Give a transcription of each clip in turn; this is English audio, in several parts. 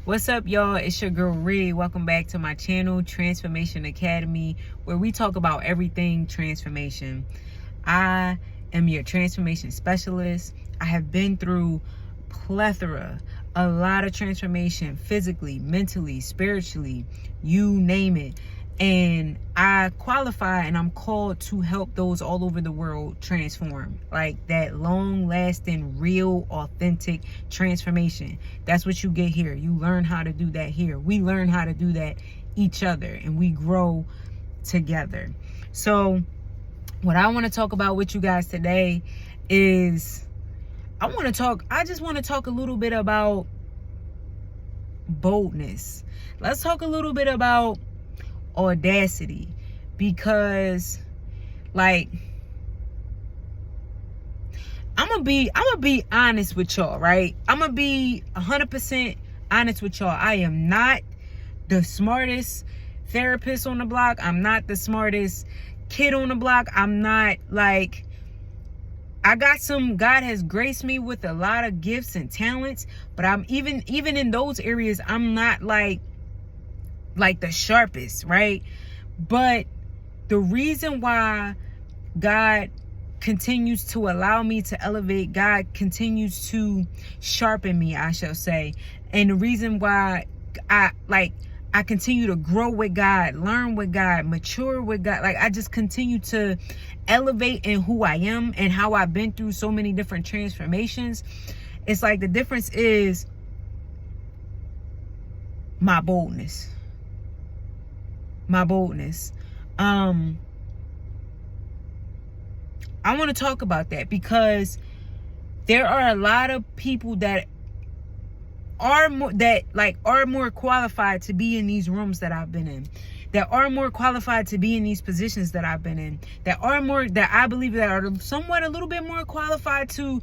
What's up, y'all? It's your girl Red. Welcome back to my channel, Transformation Academy, where we talk about everything transformation. I am your transformation specialist. I have been through a lot of transformation, physically, mentally, spiritually, you name it. And I qualify and I'm called to help those all over the world transform. Like that long lasting, real, authentic transformation. That's what you get here. You learn how to do that here. We learn how to do that each other and we grow together. So what I want to talk about with you guys today is I just want to talk a little bit about boldness. Let's talk a little bit about audacity, because like I'm gonna be honest with y'all, right? I'm gonna be 100% honest with y'all. I am not the smartest therapist on the block. I'm not the smartest kid on the block. I'm not like, God has graced me with a lot of gifts and talents, but I'm even in those areas, I'm not like the sharpest, right? But the reason why God continues to allow me to elevate, God continues to sharpen me, I shall say. And the reason why I continue to grow with God, learn with God, mature with God. Like I just continue to elevate in who I am and how I've been through so many different transformations. It's like the difference is my boldness. I want to talk about that because there are a lot of people that are more qualified to be in these rooms that I've been in, that are more qualified to be in these positions that I've been in, that I believe that are somewhat a little bit more qualified to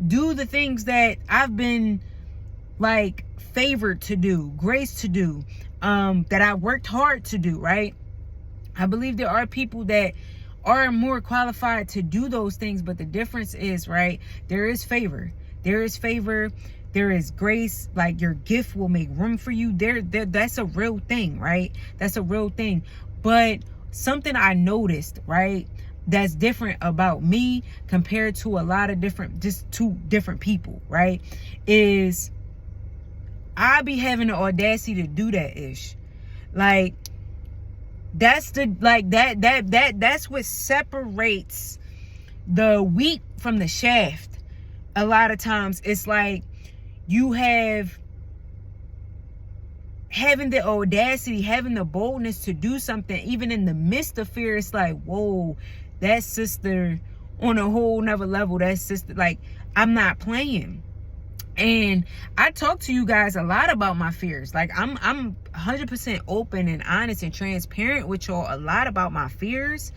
do the things that I've been like favored to do, graced to do, that I worked hard to do, right? I believe there are people that are more qualified to do those things, but the difference is, right, there is favor. There is grace. Like your gift will make room for you. That's a real thing, right? That's a real thing. But something I noticed, right, that's different about me compared to a lot of two different people, right, is I be having the audacity to do that ish. Like that's what separates the wheat from the shaft. A lot of times it's like you having the audacity, having the boldness to do something even in the midst of fear. It's like, whoa, that sister on a whole nother level. That sister, like, I'm not playing. And I talk to you guys a lot about my fears. Like I'm 100% open and honest and transparent with y'all a lot about my fears.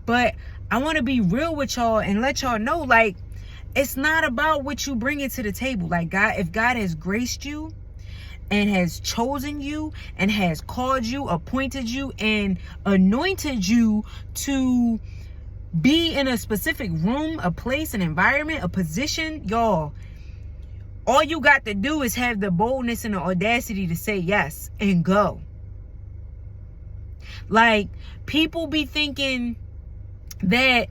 But I want to be real with y'all and let y'all know, like, it's not about what you bring into the table. Like God, if God has graced you and has chosen you and has called you, appointed you, and anointed you to be in a specific room, a place, an environment, a position, y'all, all you got to do is have the boldness and the audacity to say yes and go. Like, people be thinking that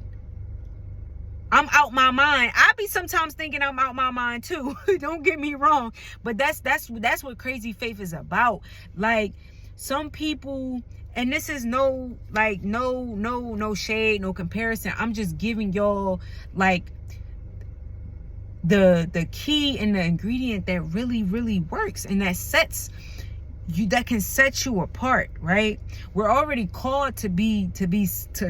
I'm out my mind. I be sometimes thinking I'm out my mind too. Don't get me wrong. But that's what crazy faith is about. Like, some people, and this is no shade, no comparison. I'm just giving y'all like the key and the ingredient that really, really works and that can set you apart, right? We're already called to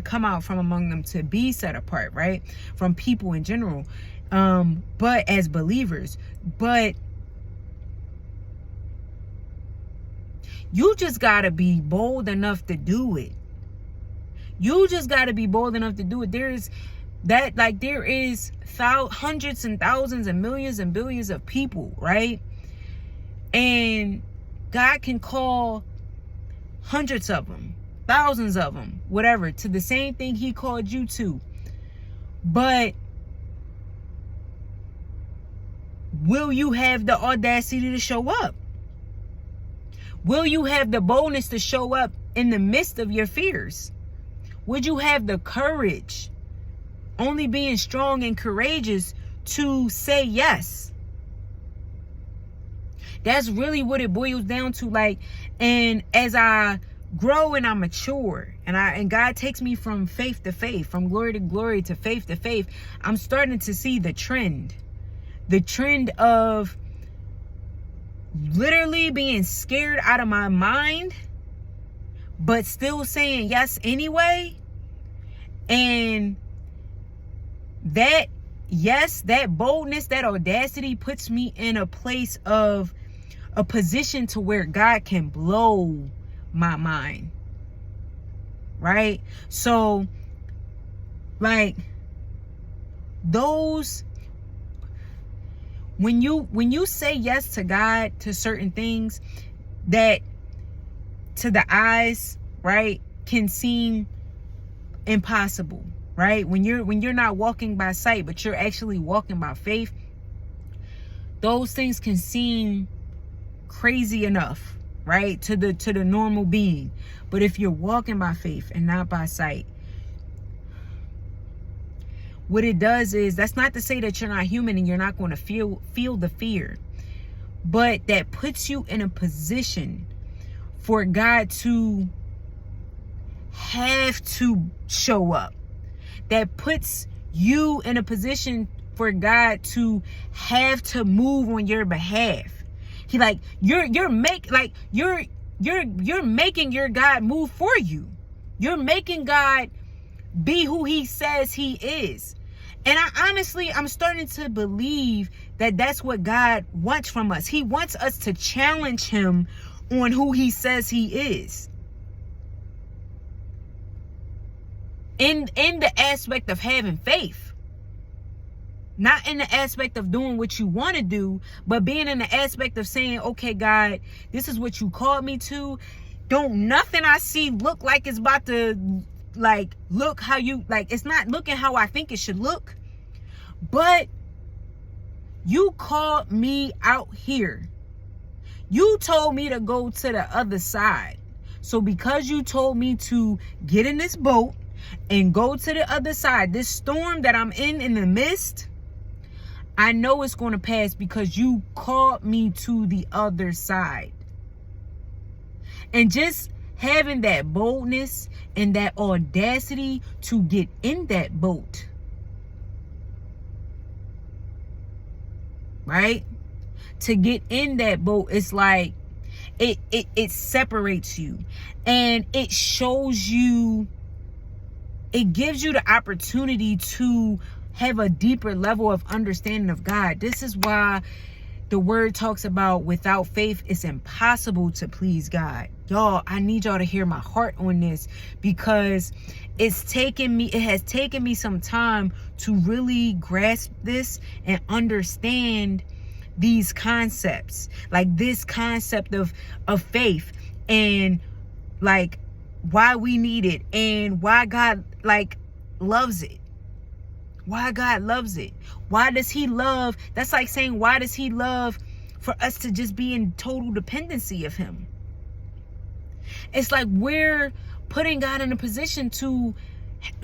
come out from among them, to be set apart, right, from people in general, but as believers. But you just gotta be bold enough to do it. There is hundreds and thousands and millions and billions of people, right? And God can call hundreds of them, thousands of them, whatever, to the same thing he called you to. But will you have the audacity to show up? Will you have the boldness to show up in the midst of your fears? Would you have the courage, only being strong and courageous, to say yes? That's really what it boils down to. Like, and as I grow and I mature, and God takes me from faith to faith, from glory to glory, to faith, I'm starting to see the trend of literally being scared out of my mind, but still saying yes anyway. And that yes, that boldness, that audacity puts me in a place of a position to where God can blow my mind. Right? So, like, those, when you say yes to God, to certain things that to the eyes, right, can seem impossible, right? When you're not walking by sight, but you're actually walking by faith, those things can seem crazy enough, right, to the normal being. But if you're walking by faith and not by sight, what it does is, that's not to say that you're not human and you're not going to feel the fear, but that puts you in a position for God to have to show up. That puts you in a position for God to have to move on your behalf. He like, you're making your God move for you. You're making God be who he says he is. And I'm starting to believe that that's what God wants from us. He wants us to challenge him on who he says he is. In the aspect of having faith. Not in the aspect of doing what you want to do, but being in the aspect of saying, okay, God, this is what you called me to. Don't nothing I see look like it's about to, like, look how you, like, it's not looking how I think it should look. But you called me out here. You told me to go to the other side. So because you told me to get in this boat and go to the other side, this storm that I'm in the midst, I know it's going to pass because you called me to the other side. And just having that boldness and that audacity to get in that boat, right? To get in that boat, it's like it separates you, and it shows you, it gives you the opportunity to have a deeper level of understanding of God. This is why the word talks about without faith, it's impossible to please God. Y'all, I need y'all to hear my heart on this, because it has taken me some time to really grasp this and understand these concepts, like this concept of faith, and like why we need it, and why God like loves it. Why God loves it. Why does he love? That's like saying, why does he love for us to just be in total dependency of him? It's like we're putting God in a position to,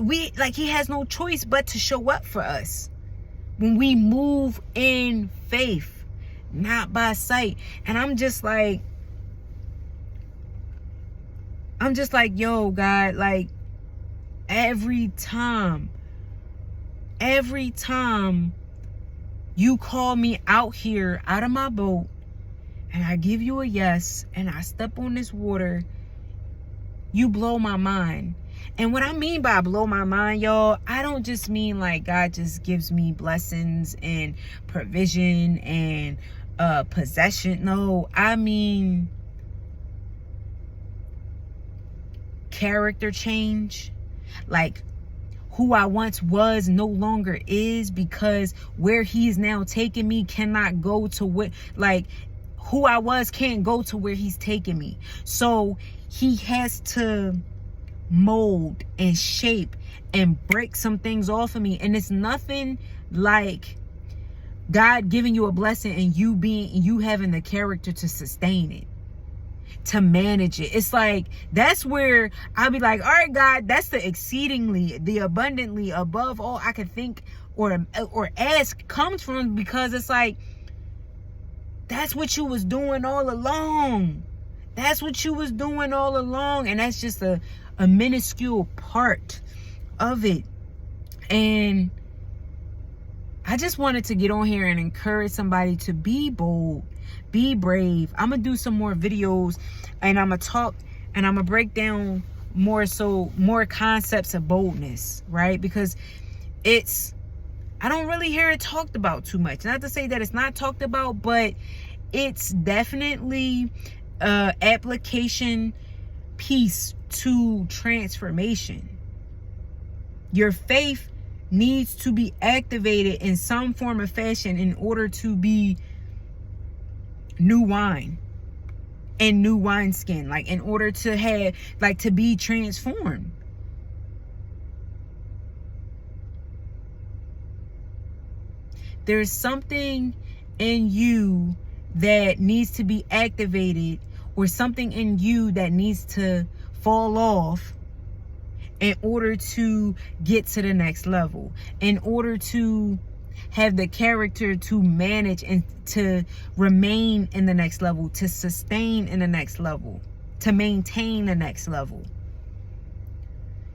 he has no choice but to show up for us when we move in faith, not by sight. And I'm just like, yo, God, like every time you call me out here, out of my boat, and I give you a yes, and I step on this water, you blow my mind. And what I mean by blow my mind, y'all, I don't just mean like God just gives me blessings and provision and possession. No, I mean character change. Like, who I once was no longer is, because where he's now taking me cannot go to what, like, who I was can't go to where he's taking me. So he has to mold and shape and break some things off of me. And it's nothing like God giving you a blessing and you having the character to sustain it. to manage it. It's like, that's where I'll be like, all right, God, that's the exceedingly, the abundantly, above all I could think or ask comes from, because it's like, that's what you was doing all along. That's what you was doing all along. And that's just a minuscule part of it. And I just wanted to get on here and encourage somebody to be bold, be brave. I'm going to do some more videos, and I'm going to talk and I'm going to break down more concepts of boldness, right? Because I don't really hear it talked about too much. Not to say that it's not talked about, but it's definitely application piece to transformation. Your faith needs to be activated in some form or fashion in order to be new wine and new wineskin, like in order to have, like, to be transformed. There's something in you that needs to be activated, or something in you that needs to fall off in order to get to the next level, in order to have the character to manage and to remain in the next level, to sustain in the next level, to maintain the next level.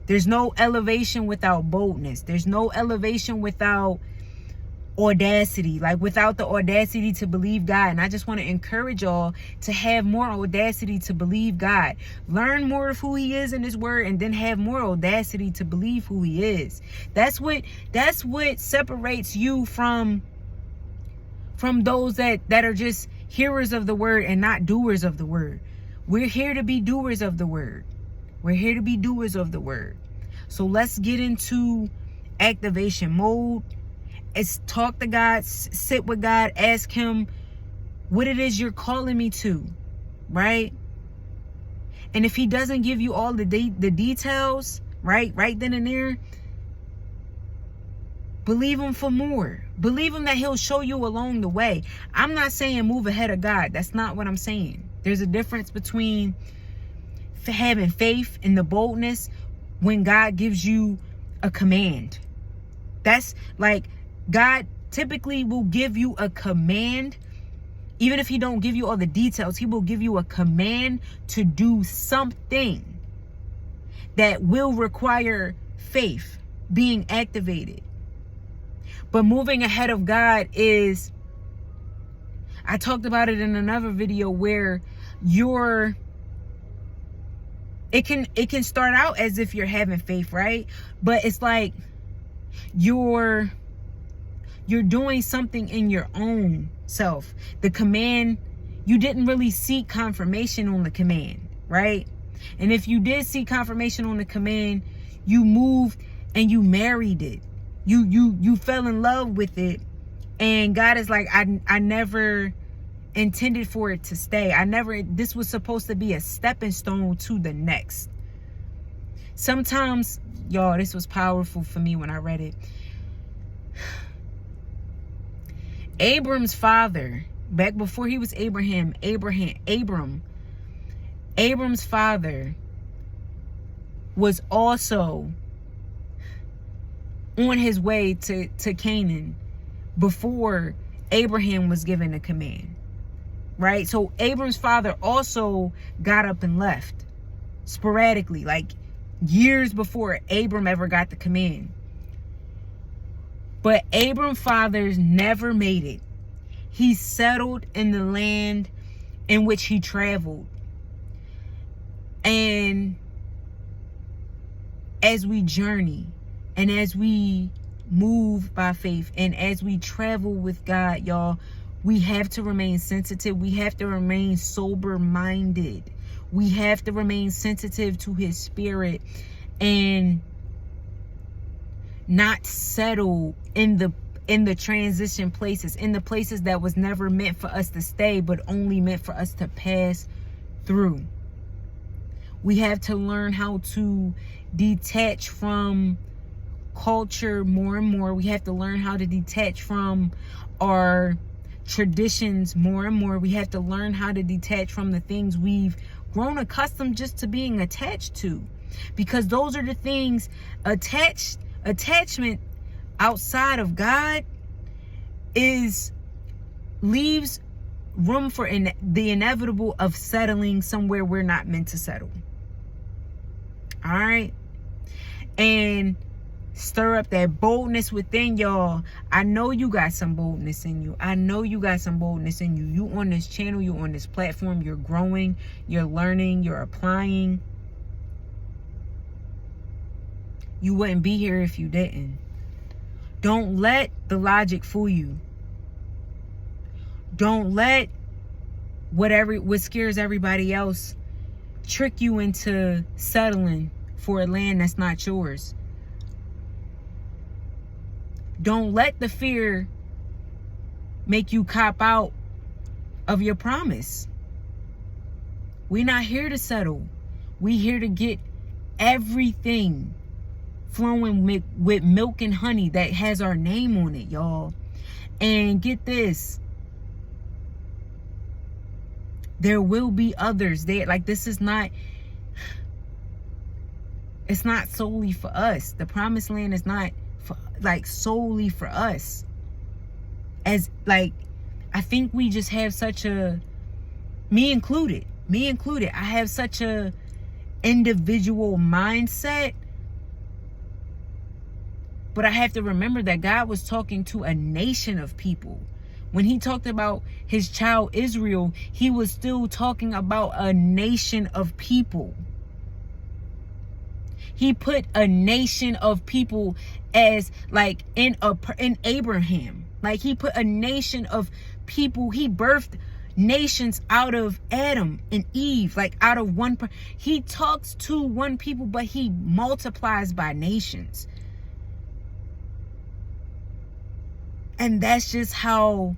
There's no elevation without boldness. There's no elevation without audacity, like without the audacity to believe God. And I just want to encourage y'all to have more audacity to believe God. Learn more of who he is in his word, and then have more audacity to believe who he is. That's what separates you from those that are just hearers of the word and not doers of the word. We're here to be doers of the word. We're here to be doers of the word. So let's get into activation mode. It's talk to God, sit with God, ask him what it is you're calling me to, right? And if he doesn't give you all the details, right then and there, believe him for more. Believe him that he'll show you along the way. I'm not saying move ahead of God. That's not what I'm saying. There's a difference between having faith and the boldness when God gives you a command. That's like, God typically will give you a command. Even if he don't give you all the details, he will give you a command to do something that will require faith being activated. But moving ahead of God is, I talked about it in another video, where it can start out as if you're having faith, right? But it's like you're doing something in your own self. The command, you didn't really seek confirmation on the command, right? And if you did seek confirmation on the command, you moved and you married it. You fell in love with it. And God is like, I never intended for it to stay. This was supposed to be a stepping stone to the next. Sometimes, y'all, this was powerful for me when I read it. Abram's father, back before he was Abram's father was also on his way to Canaan before Abraham was given the command, right? So Abram's father also got up and left sporadically, like years before Abram ever got the command. But Abram's fathers never made it. He settled in the land in which he traveled. And as we journey, and as we move by faith, and as we travel with God, y'all, we have to remain sensitive. We have to remain sober-minded. We have to remain sensitive to his spirit, and not settle in the transition places, in the places that was never meant for us to stay, but only meant for us to pass through. We have to learn how to detach from culture more and more. We have to learn how to detach from our traditions more and more. We have to learn how to detach from the things we've grown accustomed just to being attached to, because those are the things. Attachment outside of God leaves room for the inevitable of settling somewhere we're not meant to settle. All right. And stir up that boldness within y'all. I know you got some boldness in you. I know you got some boldness in you. You on this channel, you on this platform, you're growing, you're learning, you're applying. You wouldn't be here if you didn't. Don't let the logic fool you. Don't let what scares everybody else trick you into settling for a land that's not yours. Don't let the fear make you cop out of your promise. We're not here to settle. We're here to get everything flowing with milk and honey that has our name on it, y'all. And get this. There will be others there. Like, this is not, it's not solely for us. The promised land is not for, like, solely for us. As, like, I think we just have such a, me included, I have such a individual mindset. But I have to remember that God was talking to a nation of people. When he talked about his child Israel, he was still talking about a nation of people. He put a nation of people as, like, in Abraham. Like, he put a nation of people. He birthed nations out of Adam and Eve, like out of one. He talks to one people, but he multiplies by nations. And that's just how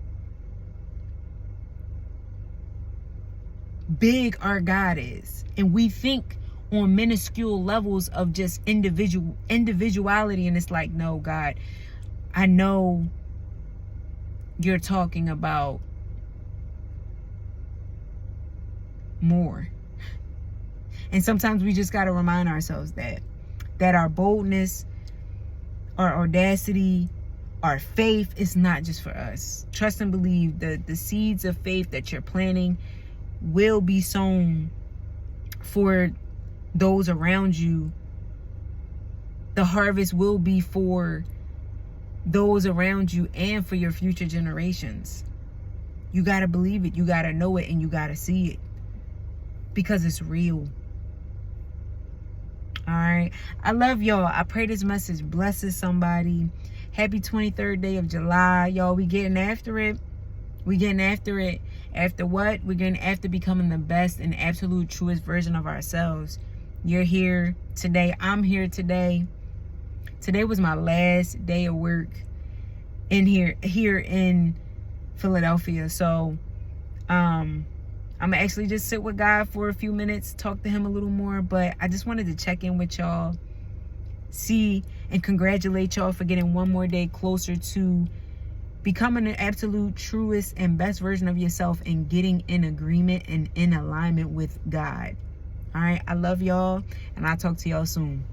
big our God is. And we think on minuscule levels of just individuality. And it's like, no, God, I know you're talking about more. And sometimes we just got to remind ourselves that our boldness, our audacity, our faith is not just for us. Trust and believe the seeds of faith that you're planting will be sown for those around you. The harvest will be for those around you and for your future generations. You got to believe it. You got to know it, and you got to see it, because it's real. All right. I love y'all. I pray this message blesses somebody. Happy 23rd day of July. Y'all, we getting after it. We getting after it. After what? We're getting after becoming the best and absolute truest version of ourselves. You're here today. I'm here today. Today was my last day of work in here in Philadelphia. So I'm gonna actually just sit with God for a few minutes, talk to him a little more. But I just wanted to check in with y'all, see and congratulate y'all for getting one more day closer to becoming an absolute truest and best version of yourself and getting in agreement and in alignment with God. All right, I love y'all, and I'll talk to y'all soon.